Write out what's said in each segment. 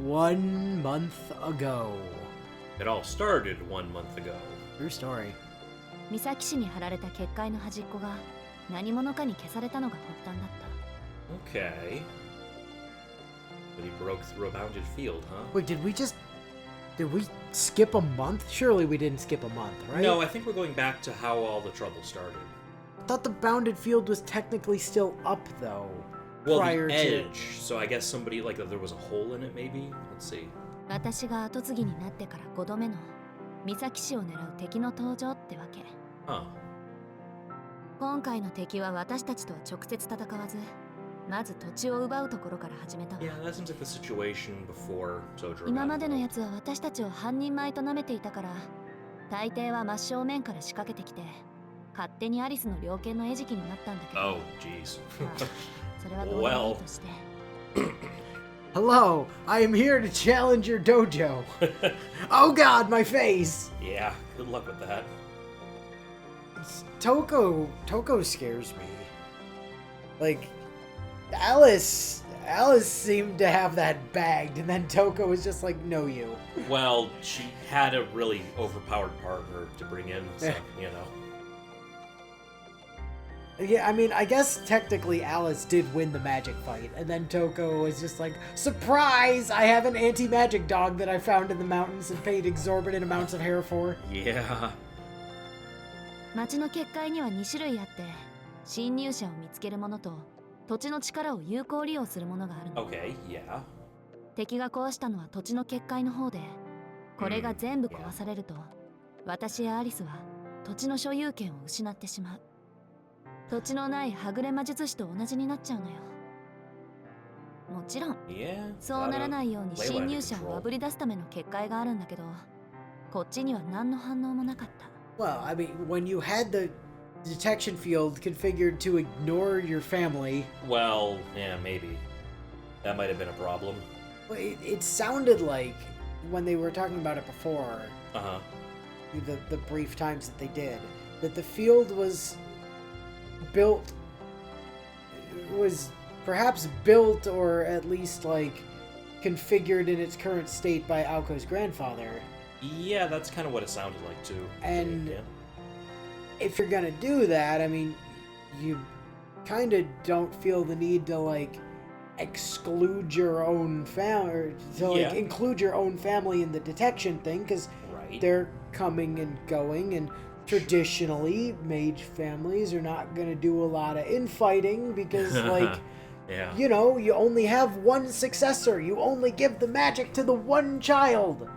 1 month ago. It all started 1 month ago. True story. 岬市に貼られた結界の端っこが何者かに消されたのが発端だった。Okay. But he broke through a bounded field, huh? Wait, did we skip a month? Surely we didn't skip a month, right? No, I think we're going back to how all the trouble started. I thought the bounded field was technically still up, though. Well, prior the to... edge. So I guess somebody, like, there was a hole in it, maybe? Let's see. 私が後継ぎになってから5度目の岬市を狙う敵の登場ってわけ。Huh. 今回の敵は私たちとは直接戦わず、まず土地を奪うところから始めたわ。Yeah, that seems like the situation before Soujuuro. 今までのやつは私たちを半人前と舐めていたから、大抵は真正面から仕掛けてきて、勝手にアリスの猟犬の餌食になったんだけど。Oh, jeez. それはどうでもいいとして。Hello, I am here to challenge your dojo. Oh god, my face! Yeah, good luck with that. Touko scares me. Like, Alice seemed to have that bagged, and then Touko was just like, no you. Well, she had a really overpowered partner to bring in, so, you know. Yeah, I mean, I guess technically Alice did win the magic fight, and then Touko was just like, surprise! I have an anti-magic dog that I found in the mountains and paid exorbitant amounts of hair for. Yeah. 町の結界には2種類あって、侵入者を見つけるものと土地の力を有効利用するものがあるの。Okay, yeah. 敵が壊したのは土地の結界の方で、これが全部壊されると、私やアリスは土地の所有権を失ってしまう。土地のないはぐれ魔術師と同じになっちゃうのよ。もちろん、そうならないように侵入者をあぶり出すための結界があるんだけど、こっちには何の反応もなかった。Well, I mean, when you had the detection field configured to ignore your family... Well, yeah, maybe. That might have been a problem. It sounded like, when they were talking about it before, the brief times that they did, that the field was perhaps built or at least, like, configured in its current state by Aoko's grandfather. Yeah, that's kind of what it sounded like, too. And yeah. If you're gonna do that, I mean, you kind of don't feel the need to, like, exclude your own family, or to, like, include your own family in the detection thing, because they're coming and going, and traditionally, mage families are not gonna do a lot of infighting, because, like, you know, you only have one successor, you only give the magic to the one child.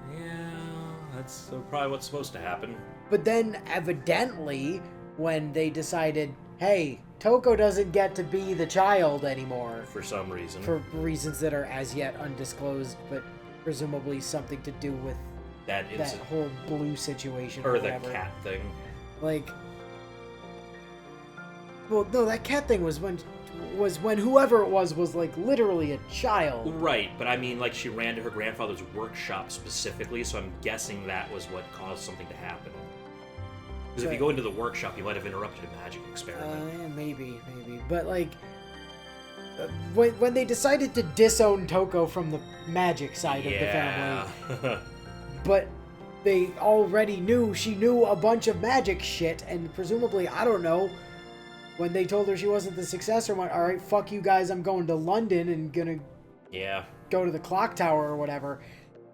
That's probably what's supposed to happen. But then, evidently, when they decided, hey, Touko doesn't get to be the child anymore. For some reason. For reasons that are as yet undisclosed, but presumably something to do with that whole blue situation. Or the cat thing. Like, well, no, that cat thing was when whoever it was like literally a child. Right, but I mean, like, she ran to her grandfather's workshop specifically, so I'm guessing that was what caused something to happen. Because if you go into the workshop, you might have interrupted a magic experiment. Maybe. But, like, when they decided to disown Touko from the magic side of the family, but they already knew she knew a bunch of magic shit, and presumably, I don't know, when they told her she wasn't the successor, went, alright, fuck you guys, I'm going to London and gonna go to the clock tower or whatever.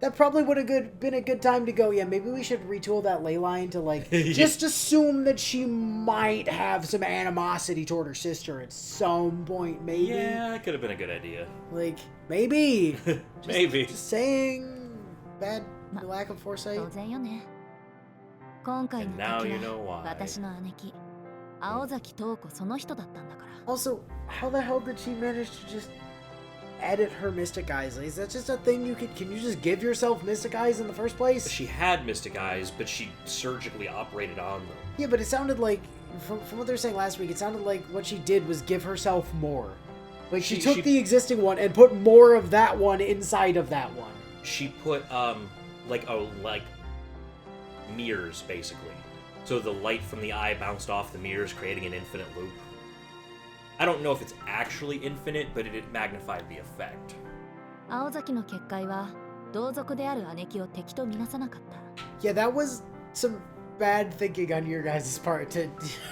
That probably would have been a good time to go, yeah, maybe we should retool that ley line to, like, just assume that she might have some animosity toward her sister at some point, maybe. Yeah, that could have been a good idea. Like, maybe. Maybe. Just saying, bad lack of foresight. 当然よね。今回の敵は私の姉貴、青崎東子その人だったんだから。Also, how the hell did she manage to just edit her mystic eyes? Is that just a thing can you just give yourself mystic eyes in the first place? She had mystic eyes, but she surgically operated on them. Yeah, but it sounded like, from what they were saying last week, it sounded like what she did was give herself more. Like, she took the existing one and put more of that one inside of that one. She put, like mirrors, basically. So the light from the eye bounced off the mirrors, creating an infinite loop. I don't know if it's actually infinite, but it magnified the effect. 青崎の結界は同族である姉貴を敵とみなさなかった。Yeah, that was some bad thinking on your guys' part to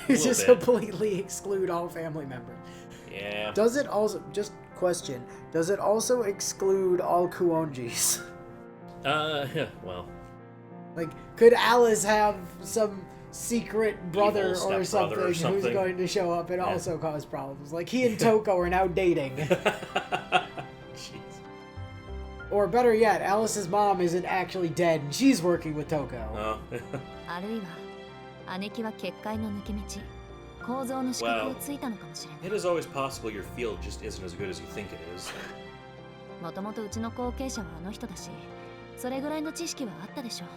just bit. completely exclude all family members. Yeah. Does it also, just question, does it also exclude all Kuonjis? Well. Like, could Alice have some secret brother Evil or stepbrother or who's something. going to show up and Yeah. also cause problems? Like, he and Touko are now dating. Jeez. Or better yet, Alice's mom isn't actually dead and she's working with Touko. Oh. あるいは姉貴は結界の抜け道、構造の資格をついたのかもしれない。 It is always possible your field just isn't as good as you think it is. もともとうちの後継者はあの人だし、それぐらいの知識はあったでしょう。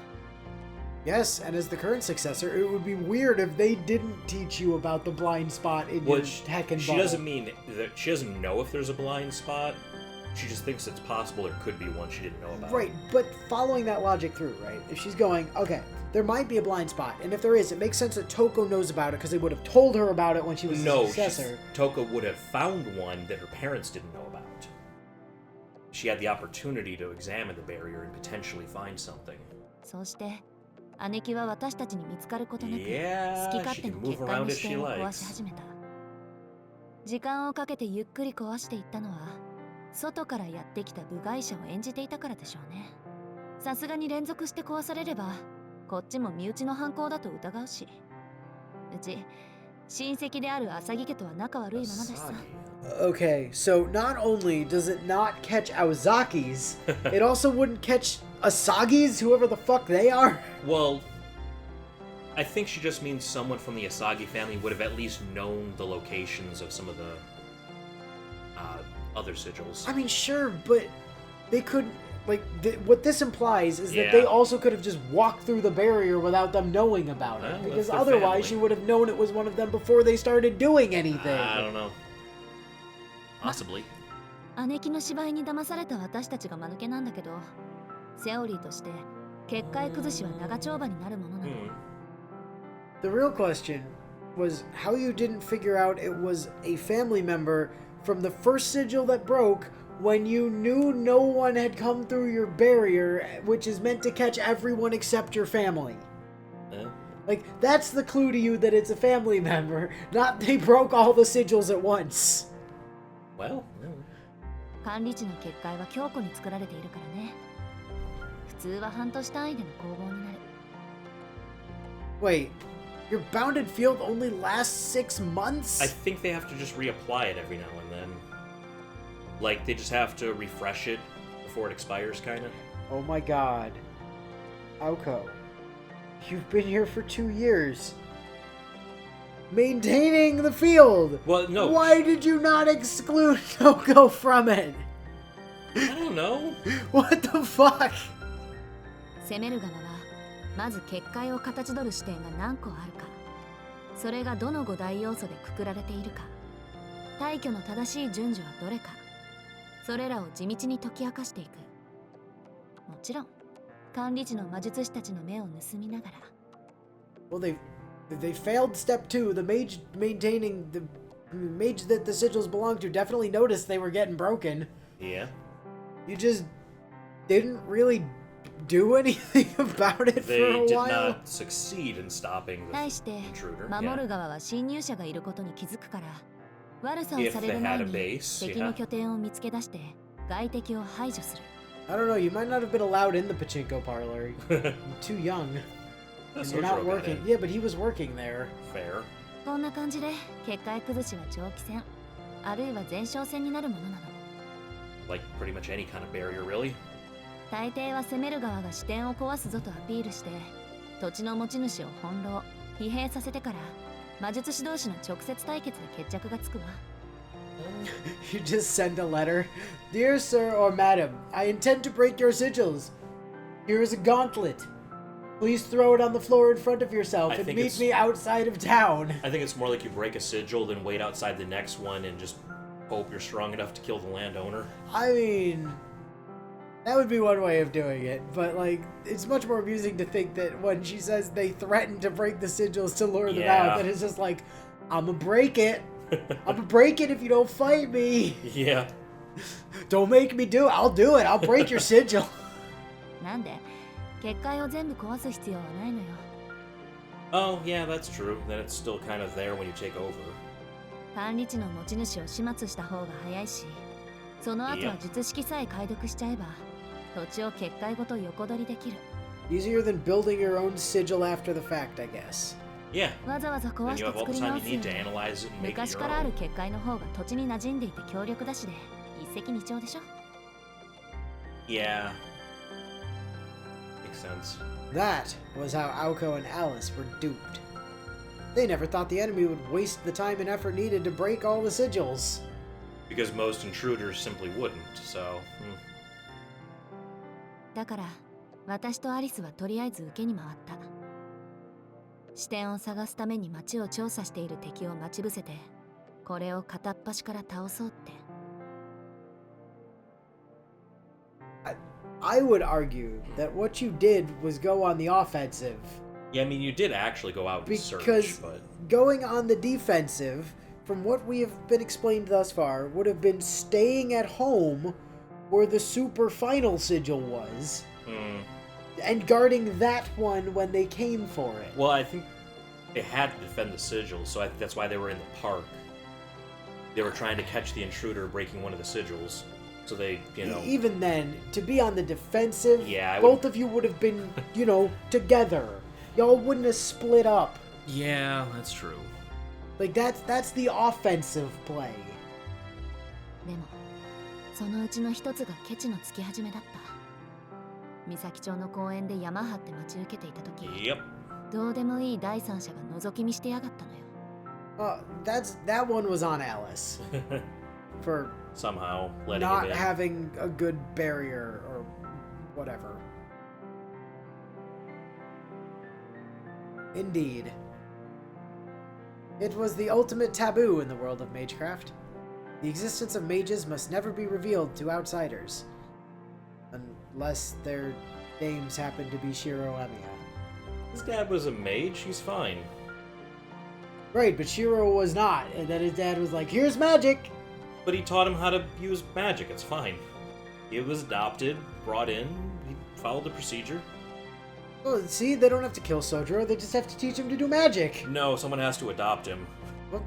Yes, and as the current successor, it would be weird if they didn't teach you about the blind spot in your Heckin' She bubble. doesn't mean that she doesn't know if there's a blind spot. She just thinks it's possible there could be one she didn't know about. Right, but following that logic through, right? If she's going, okay, there might be a blind spot, and if there is, it makes sense that Touko knows about it because they would have told her about it when she was No, the successor. Touko would have found one that her parents didn't know about. She had the opportunity to examine the barrier and potentially find something. そうして姉貴は私たちに見つかることなく、 Yeah, 好き勝 she 手 can に move 結界 around の as 視 she 点を壊 likes. し始めた。時間をかけてゆっくり壊していったのは、外からやってきた部外者を演じていたからでしょうね。さすがに連続して壊されれば、こっちも身内の犯行だと疑うし。うち親戚である浅木家とは仲悪いままだしさ。 Okay, so not only does it not catch Aozaki's, it also wouldn't catch Asagi's, whoever the fuck they are. Well, I think she just means someone from the Asagi family would have at least known the locations of some of the other sigils. I mean, sure, but they couldn't. Like, what this implies is that they Yeah. also could have just walked through the barrier without them knowing about it. Well, Because that's their otherwise, family. she would have known it was one of them before they started doing anything. I don't know. Possibly. 姉貴の芝居に騙された私たちが間抜けなんだけど、セオリーとして結界崩しは長丁場になるものなの。 The real question was how you didn't figure out it was a family member from the first sigil that broke when you knew no one had come through your barrier, which is meant to catch everyone except your family. Like, that's the clue to you that it's a family member, not they broke all the sigils at once. Well, 管理地の結界は強固に作られているからね。普通は半年単位での攻防になる。 Wait, your bounded field only lasts 6 months? I think they have to just reapply it every now and then. Like, they just have to refresh it before it expires, kind of. Oh my god. Aoko, you've been here for 2 years. Maintaining the field! Well, no. Why did you not exclude Touko from it? I don't know. What the fuck? 攻める側はまず結界を形取る視点が何個あるか、それがどの5大要素でくくられているか、退去の正しい順序はどれか、それらを地道に解き明かしていく。もちろん管理地の魔術師たちの目を盗みながら。 Well, they failed step 2. The mage maintaining the mage that the sigils belong to definitely noticed they were getting broken. Yeah. You just didn't really do anything about it for They a did while. not succeed in stopping the 対して intruder. 守る側は侵入者がいることに気づくから、悪さを If され they る前 had a に base, 敵の拠点を見つけ出して外敵を排除する。 I don't know, you might not have been allowed in the pachinko parlor. You're too young. And you're not Soujuuro got working. in. Yeah, but he was working there. Fair. こんな感じで結界崩しは長期戦、あるいは前哨戦になるものなの。 Like pretty much any kind of barrier, really. 大抵は攻める側が視点を壊すぞとアピールして、土地の持ち主を翻弄、疲弊させてから魔術師同士の直接対決で決着がつくわ。 You just send a letter. Dear sir or madam, I intend to break your sigils. Here is a gauntlet. Please throw it on the floor in front of yourself I and think meet it's- me outside of town. I think it's more like you break a sigil, then wait outside the next one and just hope you're strong enough to kill the landowner. I mean, that would be one way of doing it, but like, it's much more amusing to think that when she says they threatened to break the sigils to lure them Yeah. out, that it's just like, I'ma break it. I'ma break it if you don't fight me. Yeah. Don't make me do it. I'll do it. I'll break your sigil. なんで結界を全部壊す必要はないのよ。 Oh, yeah, that's true. Then it's still kind of there when you take over. 管理地の持ち主を始末した方が早いし、その後は術式さえ解読しちゃえば、土地を結界ごと横取りできる。 Easier than building your own sigil after the fact, I guess. Yeah. わざわざ壊 And し you て have all 作 the り time 直 you すよ need to り analyze it and make it 昔 your からある own. 結界の方が土地に馴染んでいて強力だしで一石二鳥でしょ。 Yeah. Makes sense. That was how Aoko and Alice were duped. They never thought the enemy would waste the time and effort needed to break all the sigils. Because most intruders simply wouldn't, so... だから私とアリスはとりあえず受けに回った。視点を探すために街を調査している敵を待ち伏せて、これを片っ端から倒そうって。 I would argue that what you did was go on the offensive. Yeah, I mean, you did actually go out and Because search, but... going on the defensive, from what we have been explained thus far, would have been staying at home where the super final sigil was, and guarding that one when they came for it. Well, I think they had to defend the sigil, so I think that's why they were in the park. They were trying to catch the intruder breaking one of the sigils, so they, you know... Even then, to be on the defensive, Yeah, I both of you would have been, you know, together. Y'all wouldn't have split up. Yeah, that's true. Like, that's the offensive play. でもそのうちの一つがケチのつき始めだった。三崎町の公園で山張って待ち受けていた時、 Yep. どうでもいい第三者が覗き見してやがったのよ。That one was on Alice. For Somehow letting not him in. having a good barrier or whatever. Indeed. It was the ultimate taboo in the world of magecraft. The existence of mages must never be revealed to outsiders. Unless their names happen to be Shiro Emiya. His dad was a mage, he's fine. Right, but Shiro was not, and then his dad was like, here's magic! But he taught him how to use magic, it's fine. He was adopted, brought in, he followed the procedure. Well, see, they don't have to kill Soujuuro, they just have to teach him to do magic. No, someone has to adopt him. Well,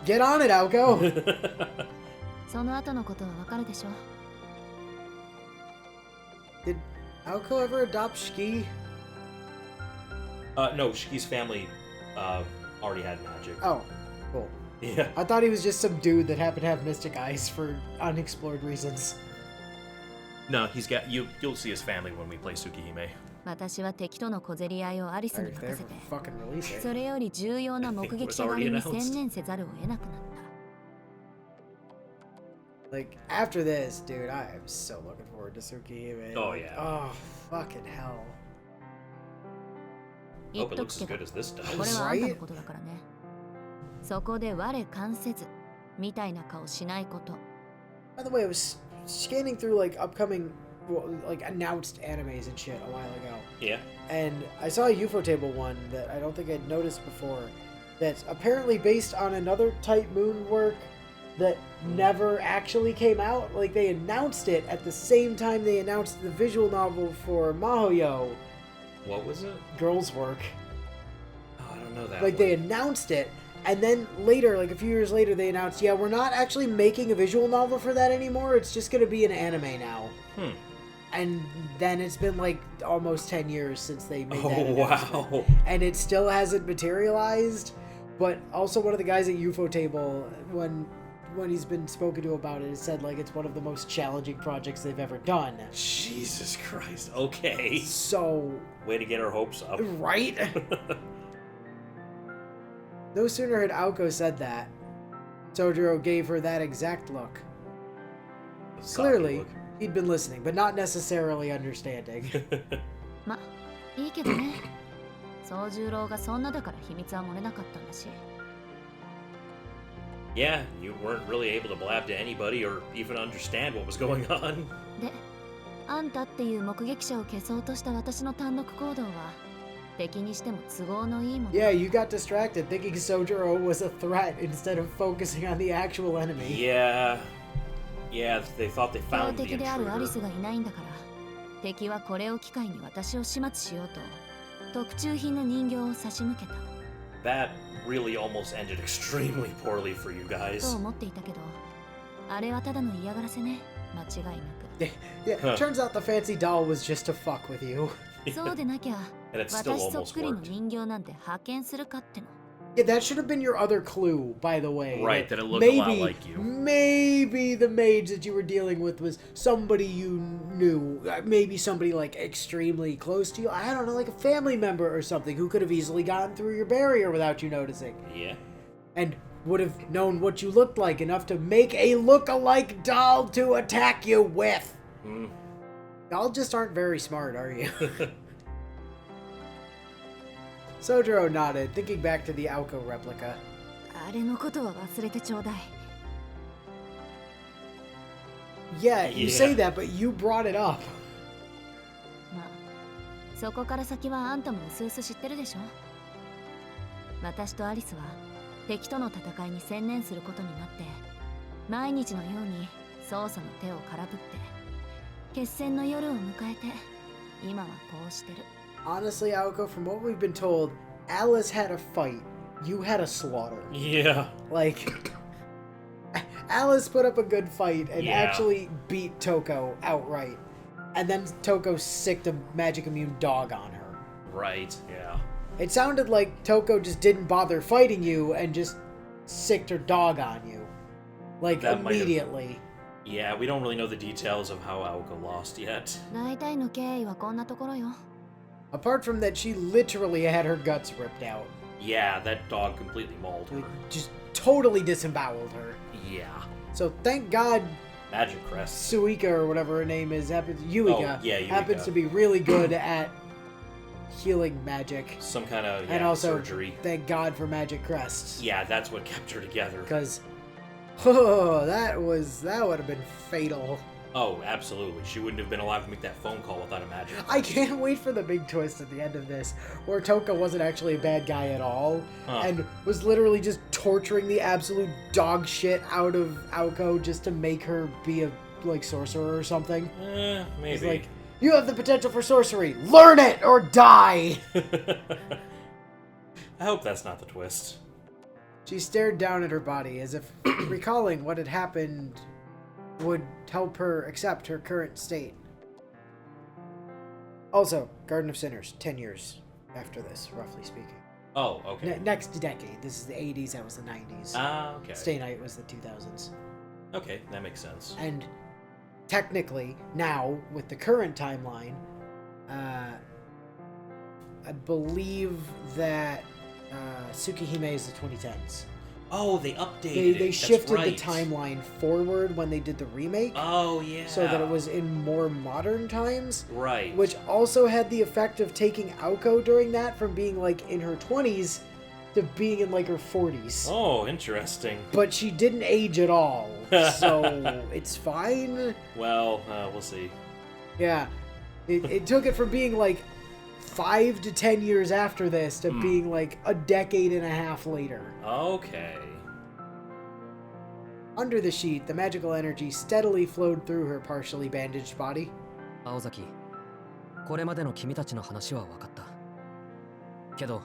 get on it, Aoko! その後のことはわかるでしょ。 Did Aoko ever adopt Shiki? No, Shiki's family already had magic. Oh, cool. Yeah. I thought he was just some dude that happened to have mystic eyes for unexplored reasons. No, he's got you'll see his family when we play Tsukihime. 私は敵との小競り合いをアリス Sorry に if they 任せ ever て、 fucking release it. それより重要な目撃者狩りに専念せざるを得なくなった。 Like, after this, dude, I am so looking forward to Tsukihime. Oh, yeah. Oh, fucking hell. 言っ Hope it と looks くけ as ど、 good as this これ does. はあんたのことだからね。そこで我関せずみたいな顔しないこと。 By the way, I was scanning through, like, upcoming, well, like, announced animes and shit a while ago. Yeah. And I saw a UFO table one that I don't think I'd noticed before that's apparently based on another Type Moon work that never actually came out. Like, they announced it at the same time they announced the visual novel for Mahoyo. What was it? Girls' work. Oh, I don't know that. Like, they announced it, and then later, like a few years later, they announced, yeah, we're not actually making a visual novel for that anymore. It's just going to be an anime now. And then it's been like almost 10 years since they made that announcement. Wow. And it still hasn't materialized. But also one of the guys at UFO Table, when he's been spoken to about it, has said like it's one of the most challenging projects they've ever done. Jesus Christ. Okay. So... Way to get our hopes up. Right? No sooner had Aoko said that, Soujuuro gave her that exact look. Clearly, he'd been listening, but not necessarily understanding. ま、いいけどね。宗十郎がそんなだから秘密は漏れなかったんだし。Yeah, you weren't really able to blab to anybody or even understand what was going on. で、あんたっていう目撃者を消そうとした私の単独行動は敵にしても都合のいいもの。Yeah, you got distracted thinking Soujuuro was a threat instead of focusing on the actual enemy. Yeah. Yeah, they thought they 標 found the 的であるアリス intruder. がいないんだから敵はこれを機会に私を始末しようと特注品の人形を差し向けた That really almost ended extremely poorly for you と guys. 思っていたけどあれはただの嫌がらせね間違いなく Yeah, turns out the fancy doll was just to fuck with you. そうでなきゃ And it still 私そっ almost くりの worked. 人形なんて派遣するかっての Yeah, that should have been your other clue, by the way. Right, that it looked a lot like you. Maybe the mage that you were dealing with was somebody you knew. Maybe somebody, like, extremely close to you. I don't know, like a family member or something who could have easily gotten through your barrier without you noticing. Yeah. And would have known what you looked like enough to make a look-alike doll to attack you with. Y'all just aren't very smart, are you? Soujuuro nodded, thinking back to the Aoko replica. あれのことは忘れてちょうだい Yeah, you Yeah. say that, but you brought it up. まあそこから先はあんたもうすうす知ってるでしょ私とアリスは敵との戦いに専念することになって毎日のように操作の手を空振って決戦の夜を迎えて今はこうしてる Honestly, Aoko, from what we've been told, Alice had a fight. You had a slaughter. Yeah. Like, Alice put up a good fight and Yeah. actually beat Touko outright. And then Touko sicked a magic immune dog on her. Right, yeah. It sounded like Touko just didn't bother fighting you and just sicked her dog on you. Like, That might have- immediately. Yeah, we don't really know the details of how Aoko lost yet. 大体の経緯はこんなところよ Apart from that, she literally had her guts ripped out. Yeah, that dog completely mauled her. Like, just totally disemboweled her. Yeah. So thank God Magic crest. Suika or whatever her name is, Yuika, Oh, yeah, Yuika. happens to be really good at healing magic. Some kind of And also, surgery. thank God for magic crests. Yeah, that's what kept her together. Because, oh, that would have been fatal. Oh, absolutely. She wouldn't have been alive to make that phone call without a magic. I can't wait for the big twist at the end of this, where Touko wasn't actually a bad guy at all, and was literally just torturing the absolute dog shit out of Aoko just to make her be a, like, sorcerer or something. Maybe. It's like, you have the potential for sorcery. Learn it or die! I hope that's not the twist. She stared down at her body as if recalling what had happened would help her accept her current state. Also, Garden of Sinners, 10 years after this, roughly speaking. Oh, okay. Next decade. This is the 80s, that was the 90s. Ah, okay. Stay Night was the 2000s. Okay, that makes sense. And technically, now, with the current timeline, I believe that Tsukihime is the 2010s. Oh, they updated it. They That's shifted right. the timeline forward when they did the remake. Oh, yeah. So that it was in more modern times. Right. Which also had the effect of taking Aoko during that from being like in her 20s to being in like her 40s. Oh, interesting. But she didn't age at all. So it's fine. Well, we'll see. Yeah. It took it from being like 5 to 10 years after this to being like a decade and a half later. Okay. Under the sheet, the magical energy steadily flowed through her partially bandaged body. 青崎、これまでの君たちの話は分かった。けど、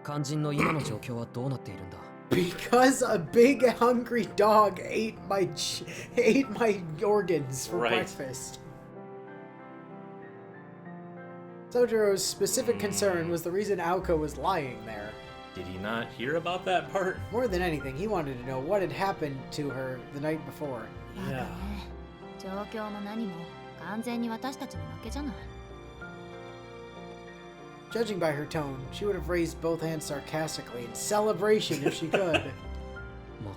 肝心の今の状況はどうなっているんだ Because a big hungry dog ate my organs for Right. breakfast. Soujuuro's specific concern was the reason Aoko was lying there. Did he not hear about that part? More than anything, he wanted to know what had happened to her the night before. バカね状況も何も完全に私たちの負けじゃない Judging by her tone, she would have raised both hands sarcastically in celebration if she could. 負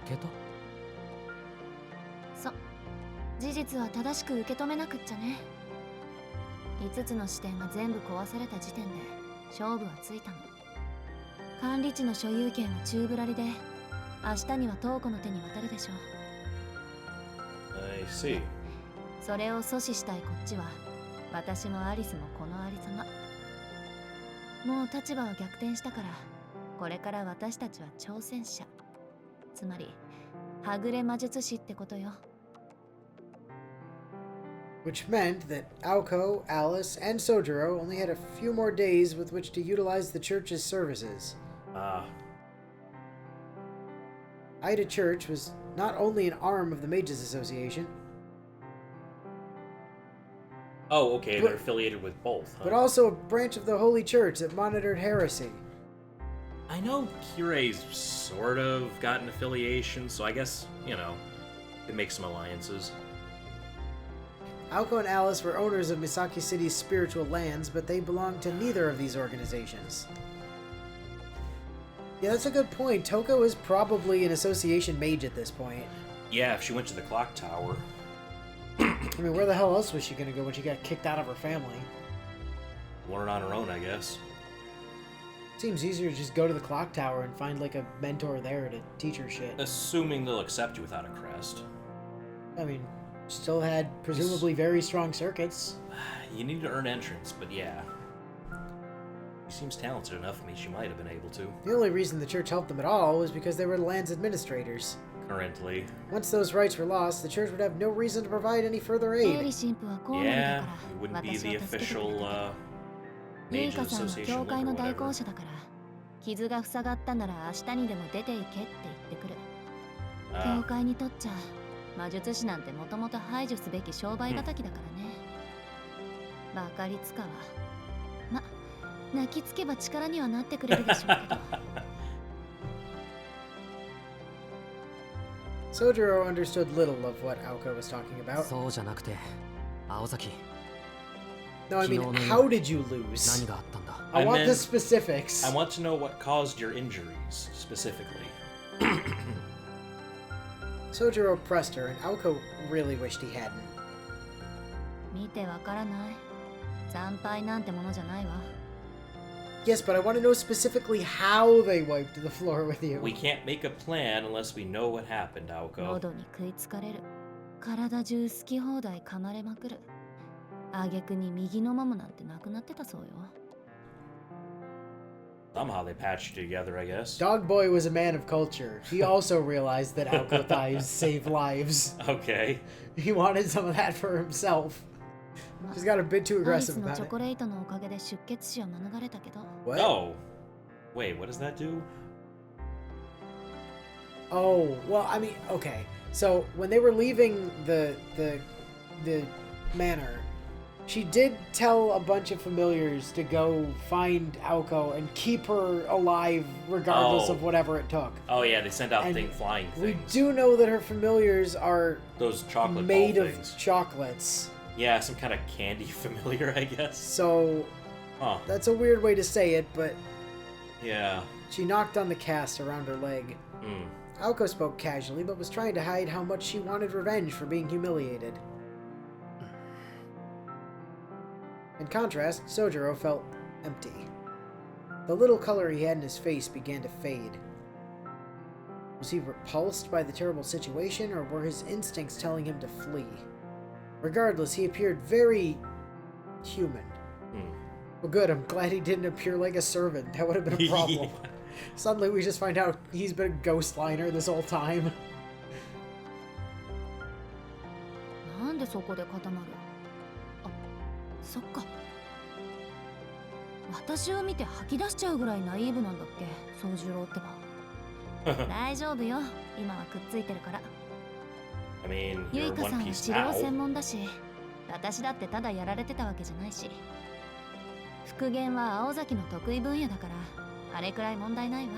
けたそう事実は正しく受け止めなくっちゃね5つの視点が全部壊された時点で勝負はついたの管理地の所有権は宙ぶらりで明日にはトーコの手に渡るでしょう I see. それを阻止したいこっちは私もアリスもこのありさまもう立場は逆転したからこれから私たちは挑戦者つまりはぐれ魔術師ってことよ which meant that Aoko, Alice, and Soujuuro only had a few more days with which to utilize the church's services. Ida Church was not only an arm of the Mages Association, Oh, okay, they're affiliated with both, huh? but also a branch of the Holy Church that monitored heresy. I know Kirei's sort of got an affiliation, so I guess, it makes some alliances. Aoko and Alice were owners of Misaki City's spiritual lands, but they belonged to neither of these organizations. Yeah, that's a good point. Touko is probably an association mage at this point. Yeah, if she went to the clock tower. I mean, where the hell else was she gonna go when she got kicked out of her family? Learn on her own, I guess. Seems easier to just go to the clock tower and find, like, a mentor there to teach her shit. Assuming they'll accept you without a crest. I mean, still had presumably very strong circuits. You need to earn entrance, but yeah. She seems talented enough. I mean, she might have been able to. The only reason the church helped them at all was because they were the land's administrators. Currently. Once those rights were lost, the church would have no reason to provide any further aid. Yeah, it wouldn't be the official, Mages Association look or whatever. 傷が塞がったなら明日にでも出て行けって言ってくる。教会にとっちゃ魔術師なんてもともと排除すべき商売敵だからね。バカりつかは。ま、泣きつけば力にはなってくれるでしょうけど。Soujuuro understood little of what Aoko was talking about. そうじゃなくて、青崎。 No, I mean, how did you lose? 何があったんだ? I want the specifics. I want to know what caused your injuries, specifically. Soujuuro pressed her, and Aoko really wished he hadn't. 見てわからない。惨敗なんてものじゃないわ。 Yes, but I want to know specifically how they wiped the floor with you. We can't make a plan unless we know what happened, Aoko. 喉に食いつかれる。体中好き放題噛まれまくる。挙句に右のマムなんてなくなってたそうよ。 Somehow they patched you together, I guess. Dog Boy was a man of culture. He also realized that Aoko thighs save lives. Okay. He wanted some of that for himself. Just got a bit too アリス aggressive の about チョ it. コレートのおかげで出血死を免れたけど。 What? Oh. Wait, what does that do? Oh, well, I mean, okay. So when they were leaving the manor, she did tell a bunch of familiars to go find Aoko and keep her alive regardless of whatever it took. Oh yeah, they sent out And flying We things. do know that her familiars are Those chocolate made ball of things. chocolates. Yeah, some kind of candy familiar, I guess. So Huh. that's a weird way to say it, but Yeah. she knocked on the cast around her leg. Hmm. Aoko spoke casually, but was trying to hide how much she wanted revenge for being humiliated. In contrast, Soujuuro felt empty. The little color he had in his face began to fade. Was he repulsed by the terrible situation, or were his instincts telling him to flee? Regardless, he appeared very human. Well, good, I'm glad he didn't appear like a servant. That would have been a problem. Suddenly we just find out he's been a ghost liner this whole time. なんでそこで固まる？あ、そっか。私を見て吐き出しちゃうぐらいナイーブなんだっけ、宗十郎ってば。大丈夫よ、今はくっついてるから。I mean, ゆ you're いか one さんは piece 治療 now. 専門だし、私だってただやられてたわけじゃないし。復元は青崎の得意分野だから、あれくらい問題ないわ。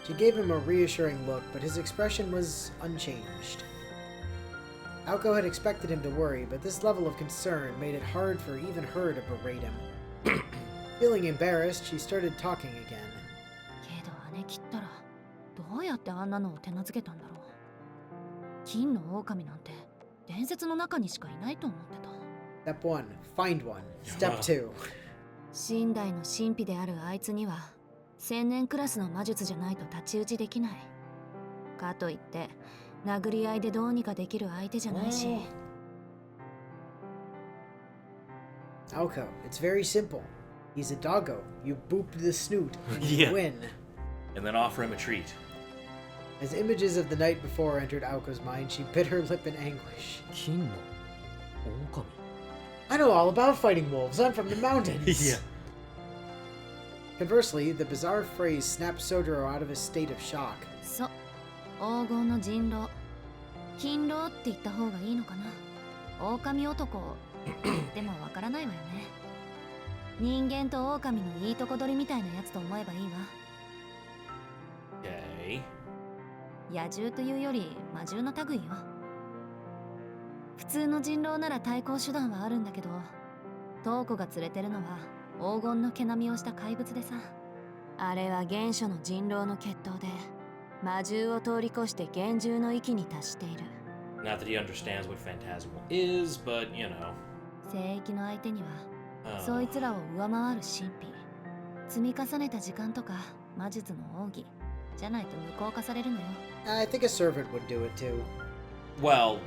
She gave him a reassuring look, but his expression was unchanged. Aoko had expected him to worry, but this level of concern made it hard for even her to berate him. Feeling embarrassed, she started talking again. けど姉切ったら、どうやってあんなのを手なずけたんだろう。金の狼なんて伝説の中にしかいないと思ってた。Step 1, find one. Step 2. 神代の神秘であるあいつには千年クラスの魔術じゃないと太刀打ちできない。かといって殴り合いでどうにかできる相手じゃないし。Aoko, it's very simple. He's a doggo. You boop the snoot and you Yeah. win. And then offer him a treat. As images of the night before entered Aoko's mind, she bit her lip in anguish. 金の狼 I know all about fighting wolves. I'm from the mountains. Yeah. Conversely, the bizarre phrase snapped Soujuuro out of his state of shock. そう、黄金の人狼。勤労って言った方がいいのかな。狼男でもわからないわよね。人間と狼のいいとこ取りみたいなやつと思えばいいわ。Okay. 野獣というより魔獣の類よ。普通の人狼なら対抗手段はあるんだけど、トウコが連れてるのは黄金の毛並みをした怪物でさ。あれは原初の人狼の血統で、魔獣を通り越して幻獣の域に達している。Not that he understands what phantasmal is, but you know. 聖域の相手には、Oh. そいつらを上回る神秘。積み重ねた時間とか魔術の奥義じゃないと無効化されるのよ。I think a servant would do it too. Well,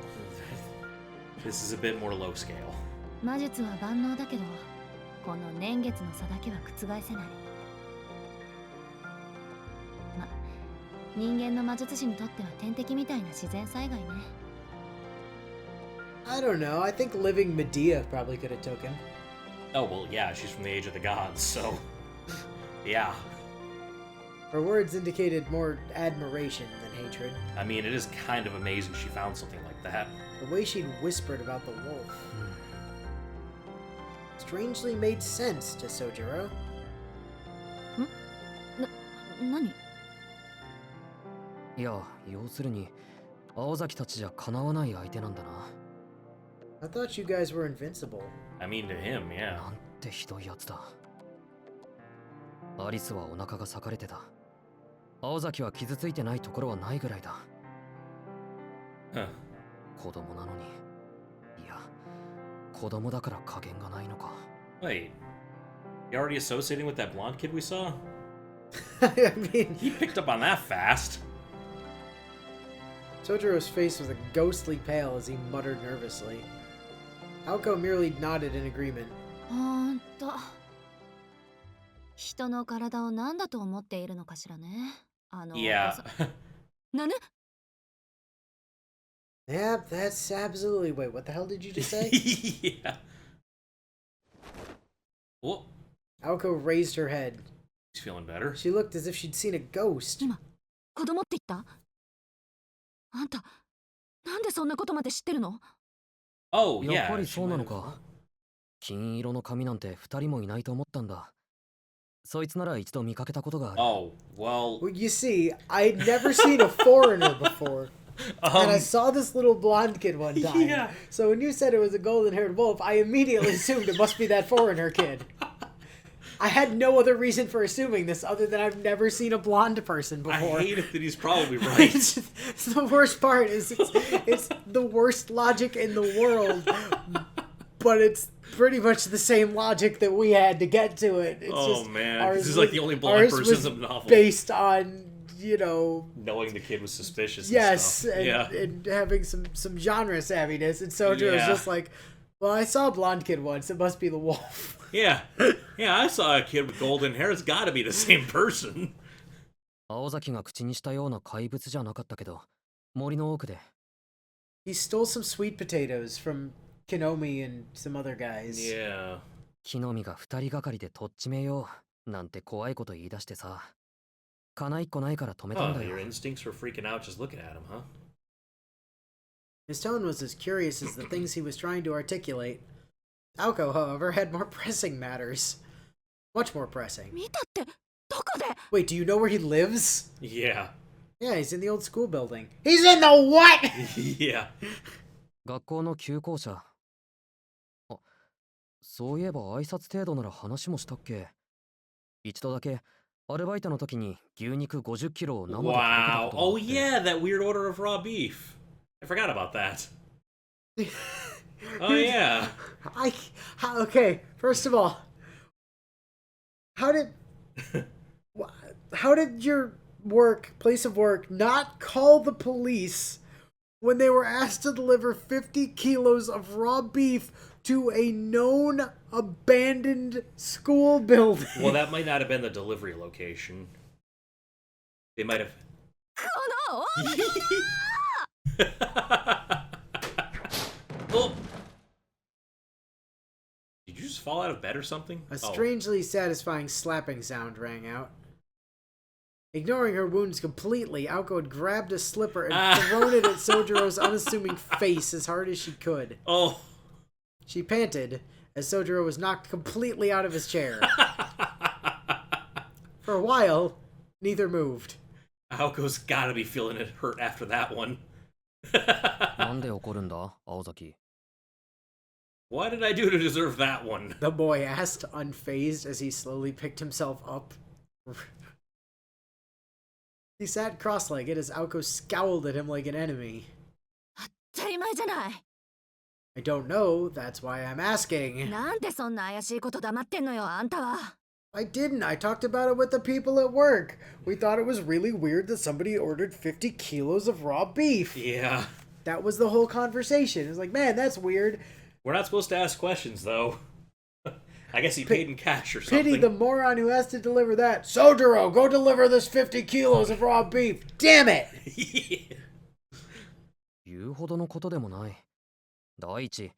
this is a bit more low scale. 魔術は万能だけど、この年月の差だけは覆せない。ま、人間の魔術師にとっては天敵みたいな自然災害ね。I don't know. I think living Medea probably could have took him. Oh, well, yeah, she's from the Age of the Gods, so. Yeah. Her words indicated more admiration than hatred. I mean, it is kind of amazing she found something like that. The way she'd whispered about the wolf strangely made sense to Soujuuro. 何？いや、要するに青崎たちじゃかなわない相手なんだな。I thought you guys were invincible. I mean, to him, yeah. なんてひどいやつだ。アリスはお腹が裂かれてた。青崎は傷ついてないところはないぐらいだ。Huh. 子供なのに。いや、子供だから加減がないのか。Wait. You already associating with that blonde kid we saw? I mean, He picked up on that fast. Soujuro's face was a ghostly pale as he muttered nervously. Aoko merely nodded in agreement. ほんと。人の体を何だと思っているのかしらね。Yeah. なぬ？ Yep, that's absolutely. Wait, what the hell did you just say? Yeah. Oh, Aoko raised her head. he's feeling better. She looked as if she'd seen a ghost. 今、子供って言った？あんた、なんでそんなことまで知ってるの？ Oh, やっ yeah. ぱり she そうな might の have- か。金色の髪なんて二人もいないと思ったんだ。そいつなら一度見かけたことがある。Oh, well. Well, you see, I'd never seen a foreigner before. And I saw this little blonde kid one time. Yeah. So when you said it was a golden-haired wolf, I immediately assumed it must be that foreigner kid. I had no other reason for assuming this other than I've never seen a blonde person I before. hate it that he's probably right. It's the worst part is it's the worst logic in the world, but it's pretty much the same logic that we had to get to it. It's Oh, just, man. ours This is like was- the only blonde ours person was in the novel. based on, you know, Knowing the kid was suspicious. And yes, stuff. and, Yeah. and having some genre savviness. And Soujuuro was Yeah. just like, well, I saw a blonde kid once. It must be the wolf. Yeah. Yeah, I saw a kid with golden hair. It's gotta be the same person. 青崎が口にしたような怪物じゃなかったけど、森の奥で。He stole some sweet potatoes from Kinomi and some other guys. Yeah. 木の実が二人がかりでとっちめようなんて怖いこと言い出してさ。かな一個ないから止めたん Huh, だよ your。instincts were freaking out just looking at him, huh? His tone was as curious as the things he was trying to articulate. Aoko, however, had more pressing matters. Much more pressing. 見たって、どこで？ Wait, do you know where he lives? Yeah. Yeah, he's in the old school building. He's in the what? Yeah. 学校の旧校舎。あ、そういえば挨拶程度なら話もしたっけ。一度だけアルバイトの時に牛肉50キロを生で届けた Wow. ことがあっ Oh, て。 yeah, that weird order of raw beef. I forgot about that. Oh, yeah. Okay, first of all, how did your place of work not call the police when they were asked to deliver 50 kilos of raw beef to a known abandoned school building? Well, that might not have been the delivery location. They might have. この Oh! Did you just fall out of bed or something? A strangely satisfying slapping sound rang out. Ignoring her wounds completely, Aoko had grabbed a slipper and thrown it at Soujuuro's unassuming face as hard as she could. Oh! She panted as Soujuuro was knocked completely out of his chair. For a while, neither moved. Aoko's gotta be feeling it hurt after that one. なんで怒るんだ、青崎。What did I do to deserve that one? The boy asked, unfazed as he slowly picked himself up. He sat cross-legged as Aoko scowled at him like an enemy. 当たり前じゃない。 I don't know, that's why I'm asking. なんでそんな怪しいこと黙ってんのよ、あんたは。 I didn't. I talked about it with the people at work. We thought it was really weird that somebody ordered 50 kilos of raw beef. Yeah. That was the whole conversation. It was like, man, that's weird. We're not supposed to ask questions, though. I guess he paid in cash or something. Pity the moron who has to deliver that. Soujuuro, go deliver this 50 kilos of raw beef. Damn it! 言うほどのことでもない。第一、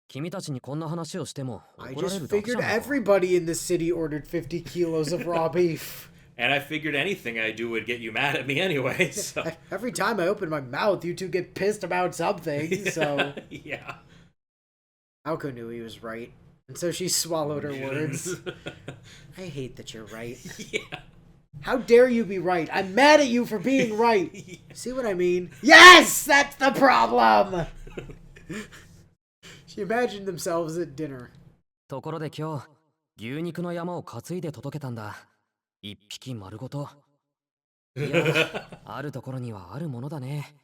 君たちにこんな話をしても I 怒られ just るだけじ figured ゃないか。 everybody in this city ordered 50 kilos of raw beef. And I figured anything I do would get you mad at me anyway, so... Every time I open my mouth, you two get pissed about something, so... Yeah. Aoko knew he was right, and so she swallowed her words. I hate that you're right. Yeah. How dare you be right? I'm mad at you for being right. See what I mean? Yes! That's the problem! She imagined themselves at dinner. ところで今日、牛肉の山を担いで届けたんだ。一匹丸ごと。いや、あるところにはあるものだね。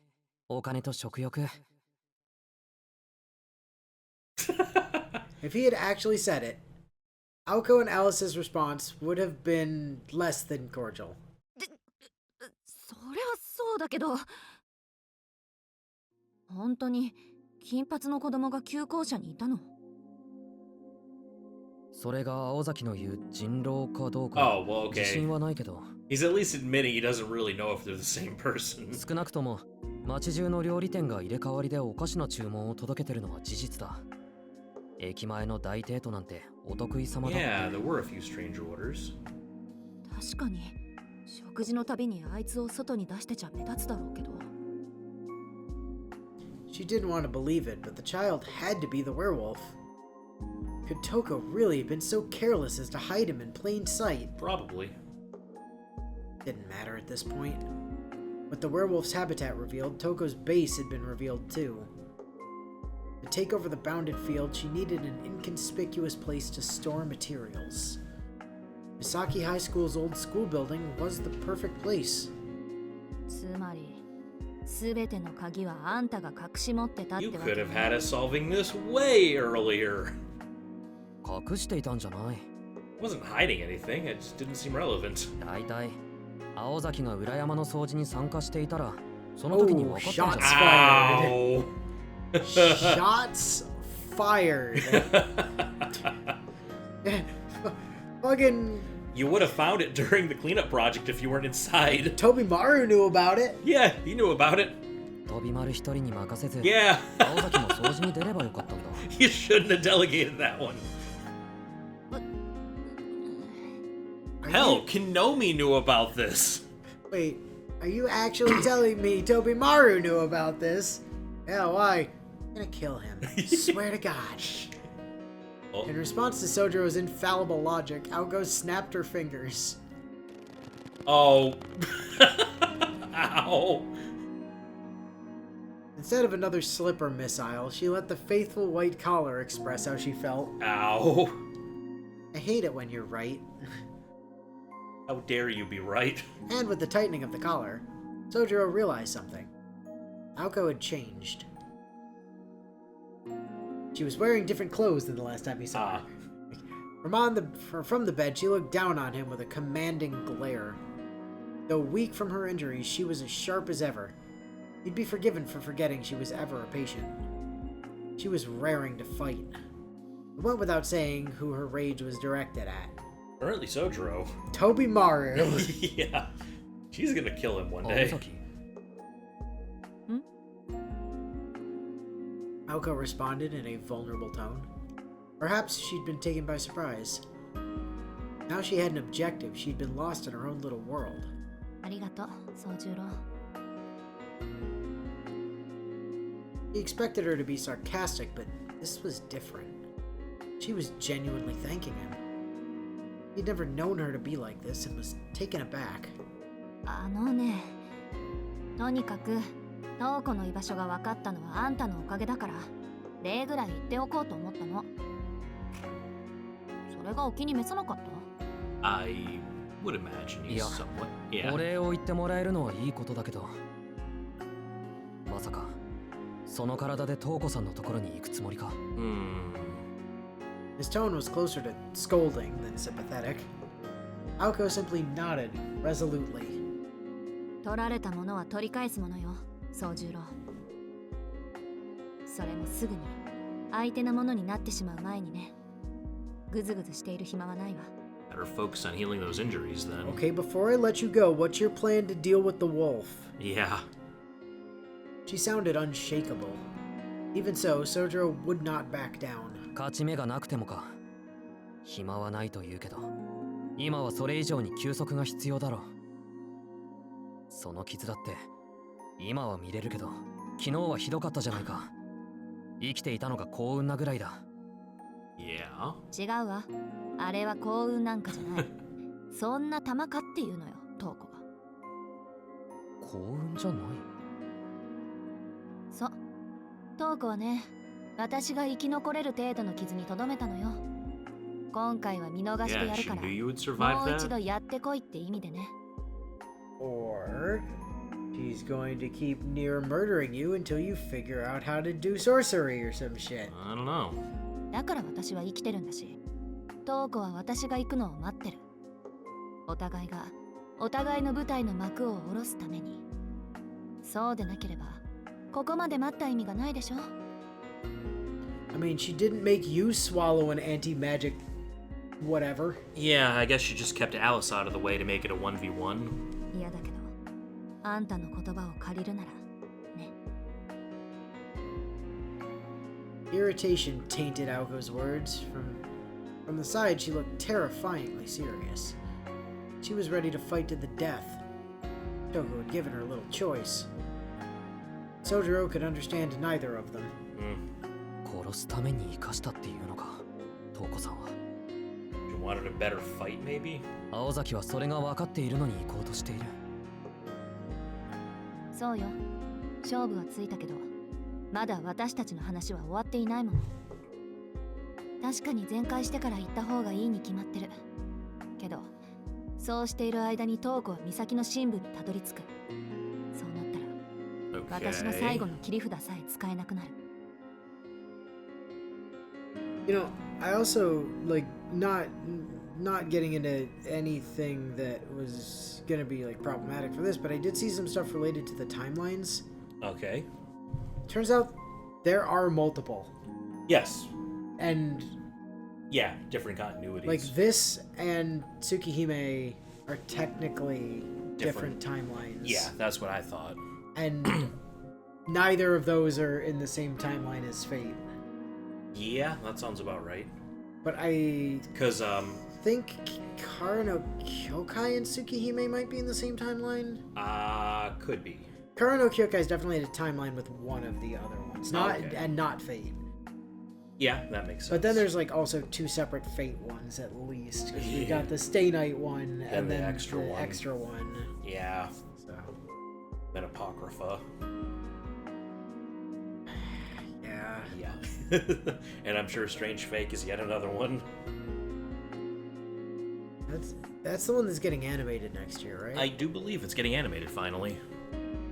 お金と食欲。If he had actually said it, Aoko and Alice's response would have been less than cordial. それはそうだけど。本当に金髪の子供が旧校舎にいたの？それが青崎の言う人狼かどうか、 Oh, well, okay. 自信はないけど。 He's at least admitting he doesn't really know if they're the same person. 少なくとも町中の料理店が入れ替わりでお菓子の注文を届けてるのは事実だ。駅前の大デートなんてお得意様だ。Yeah, there were a few strange orders. 確かに食事のたびにあいつを外に出してちゃ目立つだろうけど。 She didn't want to believe it, but the child had to be the werewolf. Could Touko really have been so careless as to hide him in plain sight? Probably. Didn't matter at this point. With the werewolf's habitat revealed, Touko's base had been revealed too. To take over the bounded field, she needed an inconspicuous place to store materials. Misaki High School's old school building was the perfect place. つまり、すべての鍵はあんたが隠し持ってたって You わ could け have ね。 had us solving this way earlier. 隠していたんじゃない。 I wasn't hiding anything, it just didn't seem relevant. だいたい青崎が裏山の掃除に参加していたら、その時に分かったんじゃ shots ない。 Ow! Shots fired. Fucking You would have found it during the cleanup project if you weren't inside. Tobimaru knew about it. Yeah, he knew about it. 飛び丸一人に任せず、 Yeah. 青崎も掃除に出ればよかったんだ。 You shouldn't have delegated that one. Hell, Kinomi knew about this. Wait, are you actually telling me Tobimaru knew about this? Yeah, why? I'm gonna kill him. Swear to God. Oh. In response to Soujuuro's infallible logic, Aoko snapped her fingers. Oh. Ow. Instead of another slipper missile, she let the faithful white collar express how she felt. Ow. I hate it when you're right. How dare you be right? And with the tightening of the collar, Soujuuro realized something. Aoko had changed. She was wearing different clothes than the last time he saw her. From the bed, she looked down on him with a commanding glare. Though weak from her injuries, she was as sharp as ever. He'd be forgiven for forgetting she was ever a patient. She was raring to fight. It went without saying who her rage was directed at. Apparently Soujuuro. Tobimaru. Yeah. She's gonna kill him one 青 day. 崎、Aoko responded in a vulnerable tone. Perhaps she'd been taken by surprise. Now she had an objective. She'd been lost in her own little world. ありがとう、Soujuuro. He expected her to be sarcastic, but this was different. She was genuinely thanking him. He'd never known her to be like this and was taken aback. あのね、とにかくトウコの居場所が分かったのはあんたのおかげだから、礼ぐらい言っておこうと思ったの。それがお気に召さなかった？ I would imagine he's somewhat. Yeah. お礼を言ってもらえるのはいいことだけど、まさかその体でトウコさんのところに行くつもりか。His tone was closer to scolding than sympathetic. Aoko simply nodded resolutely. 取られたものは取り返すものよ、Soujuuro。それもすぐに相手のものになってしまう前にね。ぐずぐずしている暇はないわ。Better focus on healing those injuries then. Okay, before I let you go, what's your plan to deal with the wolf? Yeah. She sounded unshakable. Even so, Soujuuro would not back down. 勝ち目がなくてもか。暇はないと言うけど、今はそれ以上に休息が必要だろう。その傷だって今は見れるけど、昨日はひどかったじゃないか。生きていたのが幸運なぐらいだ。Yeah. 違うわ。あれは幸運なんかじゃない。そんな玉かっていうのよ、トウコが。幸運じゃない。そう。トウコはね、私が生き残れる程度の傷にとどめたのよ。今回は見逃してや Yeah, る she から、 knew you would も survive う一度 that. やってこいって意味でね。Or she's going to keep near murdering you until you figure out how to do sorcery or some shit. I don't know. だから私は生きてるんだし、トウコは私が行くのを待ってる。お互いがお互いの舞台の幕を下ろすために。そうでなければここまで待った意味がないでしょ。I mean, she didn't make you swallow an anti-magic whatever. Yeah, I guess she just kept Alice out of the way to make it a 1v1. 嫌だけど、あんたの言葉を借りるならね。Irritation tainted Aoko's words. From the side, she looked terrifyingly serious. She was ready to fight to the death. Touko had given her a little choice. Soujuuro could understand neither of them. 殺すために生かしたっていうのか、トウコさんは。You wanted a better fight, maybe? 青崎はそれが分かっているのに行こうとしている。そうよ。勝負はついたけど、まだ私たちの話は終わっていないもの。確かに全開してから行った方がいいに決まってる。けど、そうしている間にトウコは岬の深部にたどり着く。そうなったら、私の最後の切り札さえ使えなくなる。You know, I also like not getting into anything that was gonna be like problematic for this, but I did see some stuff related to the timelines. Okay. Turns out there are multiple. Yes. And Yeah, different continuities. like this and Tsukihime are technically different timelines. Yeah, that's what I thought. And neither of those are in the same timeline as Fate. Yeah, that sounds about right. But I Because, think Kara no Kyokai and Tsukihime might be in the same timeline. could be. Kara no Kyokai is definitely in a timeline with one of the other ones. Not Okay. and not Fate. Yeah, that makes sense. But then there's like also two separate Fate ones at least. 'Cause we got the Stay Night one and the then extra the one. extra one. Yeah, So then Apocrypha. yeah. Yeah. And I'm sure Strange Fake is yet another one. That's the one that's getting animated next year, right? I do believe it's getting animated finally.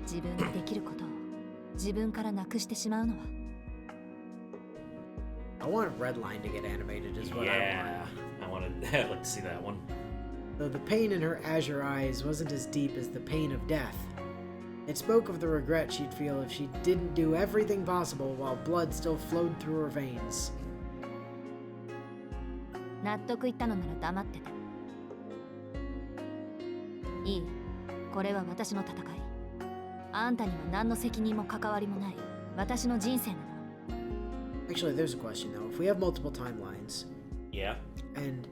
自分にできることを自分からなくしてしまうのは。I want Redline to get animated is what Yeah, I I wanted. I'd like to see that one. want. Though the pain in her azure eyes wasn't as deep as the pain of death. It spoke of the regret she'd feel if she didn't do everything possible while blood still flowed through her veins. 納得いったのなら黙ってて。いい。これは私の戦い。あんたには何の責任も関わりもない。私の人生なの。Actually, there's a question though. If we have multiple timelines, Yeah. and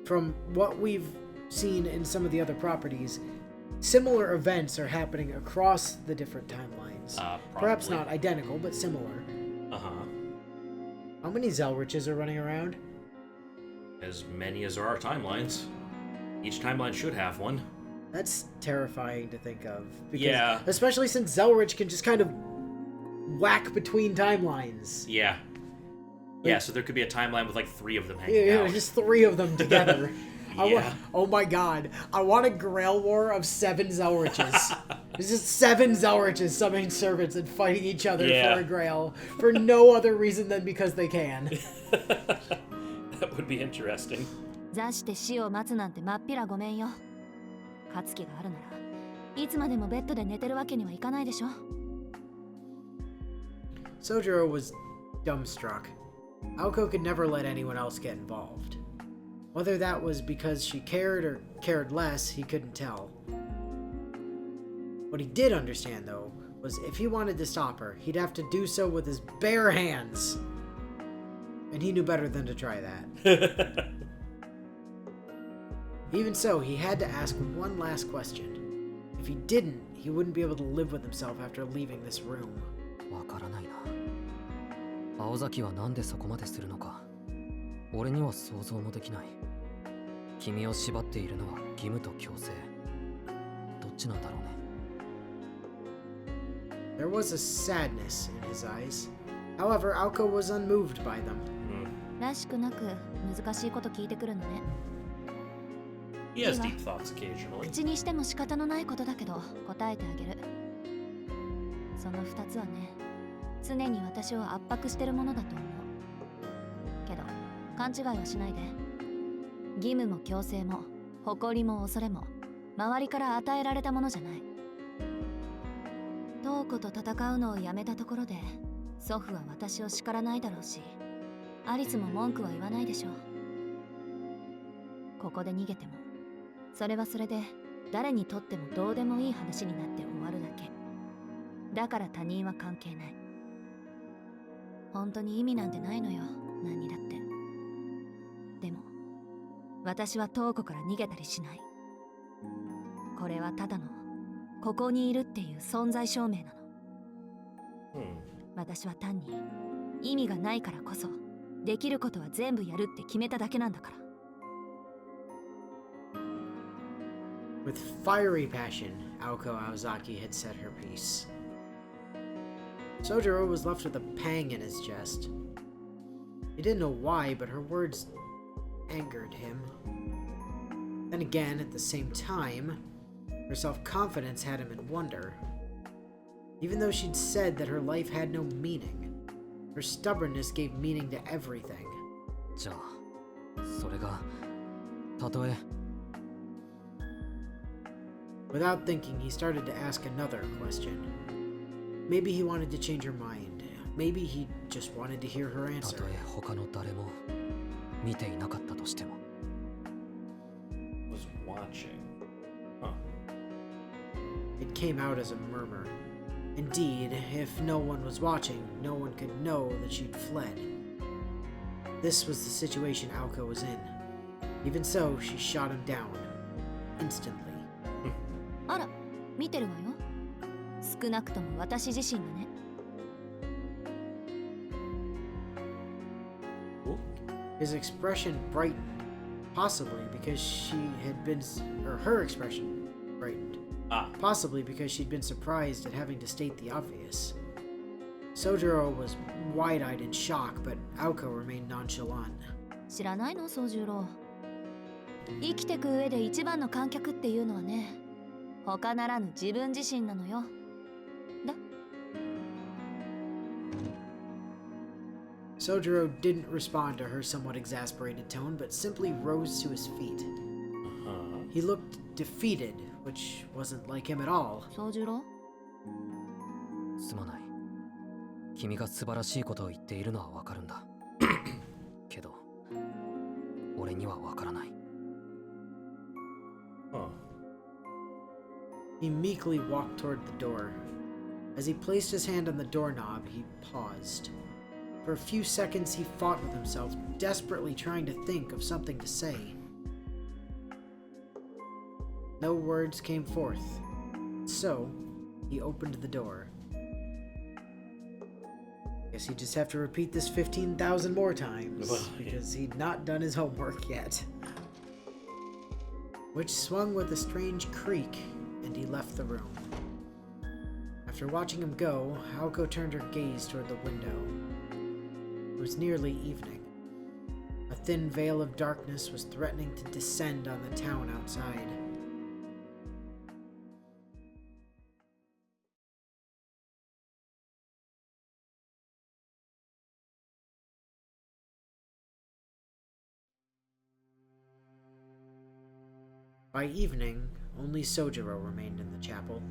from what we've seen in some of the other properties, similar events are happening across the different timelines. Perhaps not identical, but similar. Uh-huh. How many Zelriches are running around? As many as there are timelines. Each timeline should have one. That's terrifying to think of. Because, Yeah. especially since Zelrich can just kind of whack between timelines. Yeah. Yeah, so there could be a timeline with like 3 of them hanging Yeah, out. just 3 of them together. Yeah. Oh my god. I want a Grail War of 7 Zelriches. There's just 7 Zelriches summoning servants and fighting each other Yeah. for a Grail. For no other reason than because they can. That would be interesting. 座して死を待つなんてまっぴらごめんよ。勝つ気があるならいつまでもベッドで寝てるわけにはいかないでしょ。Soujuuro was dumbstruck. Aoko could never let anyone else get involved. Whether that was because she cared or cared less, he couldn't tell. What he did understand, though, was if he wanted to stop her, he'd have to do so with his bare hands. And he knew better than to try that. Even so, he had to ask one last question. If he didn't, he wouldn't be able to live with himself after leaving this room. わからないな。青崎はなんでそこまでするのか。俺には想像もできない。君を縛っているのは義務と強制。どっちなんだろうね。There was a sadness in his eyes. However, Aoko was unmoved by them. らしくなく難しいこと聞いてくるのね。He has deep thoughts occasionally. 口にしても仕方のないことだけど答えてあげる。その2つはね、常に私を圧迫してるものだと思う。けど勘違いはしないで。義務も強制も誇りも恐れも周りから与えられたものじゃない。トーコと戦うのをやめたところで祖父は私を叱らないだろうし、アリスも文句は言わないでしょう。ここで逃げてもそれはそれで誰にとってもどうでもいい話になって終わるだけ。だから他人は関係ない。本当に意味なんてないのよ、何にだって。でも私はトーコから逃げたりしない。これはただのここにいるっていう存在証明なの。私は単に意味がないからこそできることは全部やるって決めただけなんだから。With fiery passion, Aoko Aozaki had said her piece. Soujuuro was left with a pang in his chest. He didn't know why, but her words angered him. Then again, at the same time, her self-confidence had him in wonder. Even though she'd said that her life had no meaning, her stubbornness gave meaning to everything. じゃあ、それがたとえ。Without thinking, he started to ask another question. Maybe he wanted to change her mind. Maybe he just wanted to hear her た answer. とえ他の誰も見ていなかったとしても。Was watching. Huh. It came out as a murmur. Indeed, if no one was watching, no one could know that she'd fled. This was the situation Aoko was in. Even so, she shot him down. Instantly. あら、見てるわよ。少なくとも私自身がね。His expression brightened. Possibly because she had been... or her expression brightened. Possibly because she'd been surprised at having to state the obvious. Soujuuro was wide-eyed in shock, but Aoko remained nonchalant. 知らないの、宗十郎。生きてく上で一番の観客っていうのはね、他ならぬ自分自身なのよ。だ。Soujuuro didn't respond to her somewhat exasperated tone, but simply rose to his feet. He looked defeated, which wasn't like him at all. 宗十郎？すまない。君が素晴らしいことを言っているのはわかるんだ。けど、俺にはわからない。He meekly walked toward the door. As he placed his hand on the doorknob, he paused. For a few seconds, he fought with himself, desperately trying to think of something to say. No words came forth, so he opened the door. Guess he'd just have to repeat this 15,000 more times, because he'd not done his homework yet. Which swung with a strange creak, and he left the room. After watching him go, Aoko turned her gaze toward the window. It was nearly evening. A thin veil of darkness was threatening to descend on the town outside. By evening, only Soujuuro remained in the chapel.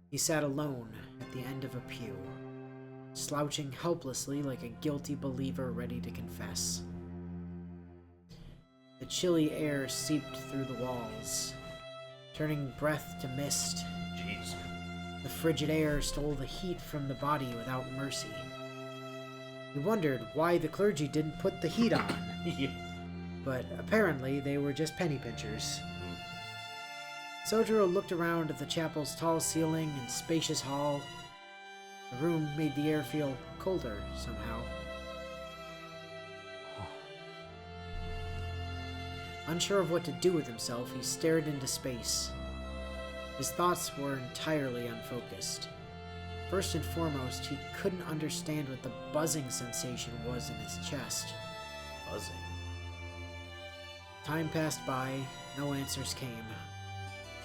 He sat alone at the end of a pew, slouching helplessly like a guilty believer ready to confess. The chilly air seeped through the walls, turning breath to mist. Jeez. The frigid air stole the heat from the body without mercy. He wondered why the clergy didn't put the heat on. Yeah. But apparently they were just penny pinchers. Soujuuro looked around at the chapel's tall ceiling and spacious hall. The room made the air feel colder somehow. Unsure of what to do with himself, he stared into space. His thoughts were entirely unfocused. First and foremost, he couldn't understand what the buzzing sensation was in his chest. Buzzing? Time passed by, no answers came.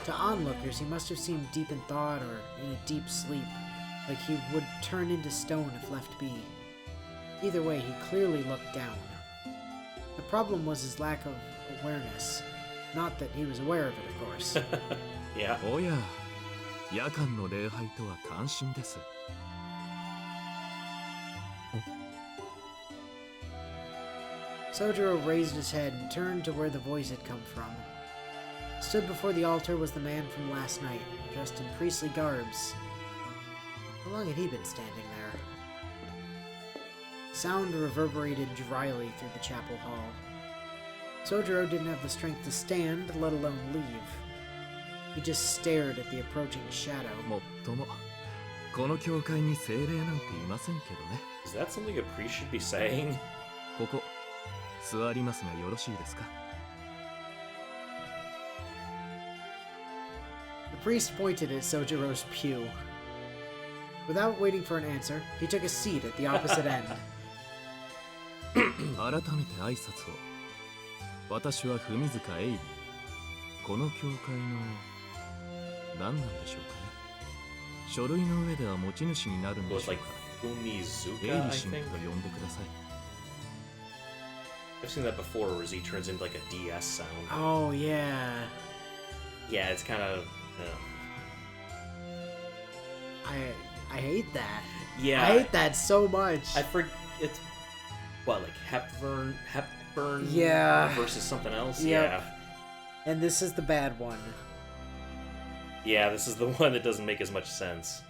To onlookers, he must have seemed deep in thought or in a deep sleep, like he would turn into stone if left be. Either way, he clearly looked down. The problem was his lack of awareness. Not that he was aware of it, of course. Yeah. おや、夜間の礼拝とは感心です。Soujuuro raised his head and turned to where the voice had come from. Stood before the altar was the man from last night, dressed in priestly garbs. How long had he been standing there? Sound reverberated dryly through the chapel hall. Soujuuro didn't have the strength to stand, let alone leave. He just stared at the approaching shadow. もっとも、この教会に精霊なんていませんけどね。 Is that something a priest should be saying? ここ、座りますがよろしいですか? The priest pointed at Soujuuro's pew. Without waiting for an answer, he took a seat at the opposite end. 改めて挨拶を。私は文塚英理。この教会の何なんでしょうかね。書類の上では持ち主になるんで It しょ was う like か。 Fumizuka, 英 I 理神 think. と呼んでください。 I've seen that before, where Z turns into like a DS sound. Oh, yeah. Yeah, it's kind of. I hate that. Yeah. I hate that so much. It's what, like Hepburn Yeah. versus something else. Yep. And this is the bad one. Yeah, this is the one that doesn't make as much sense.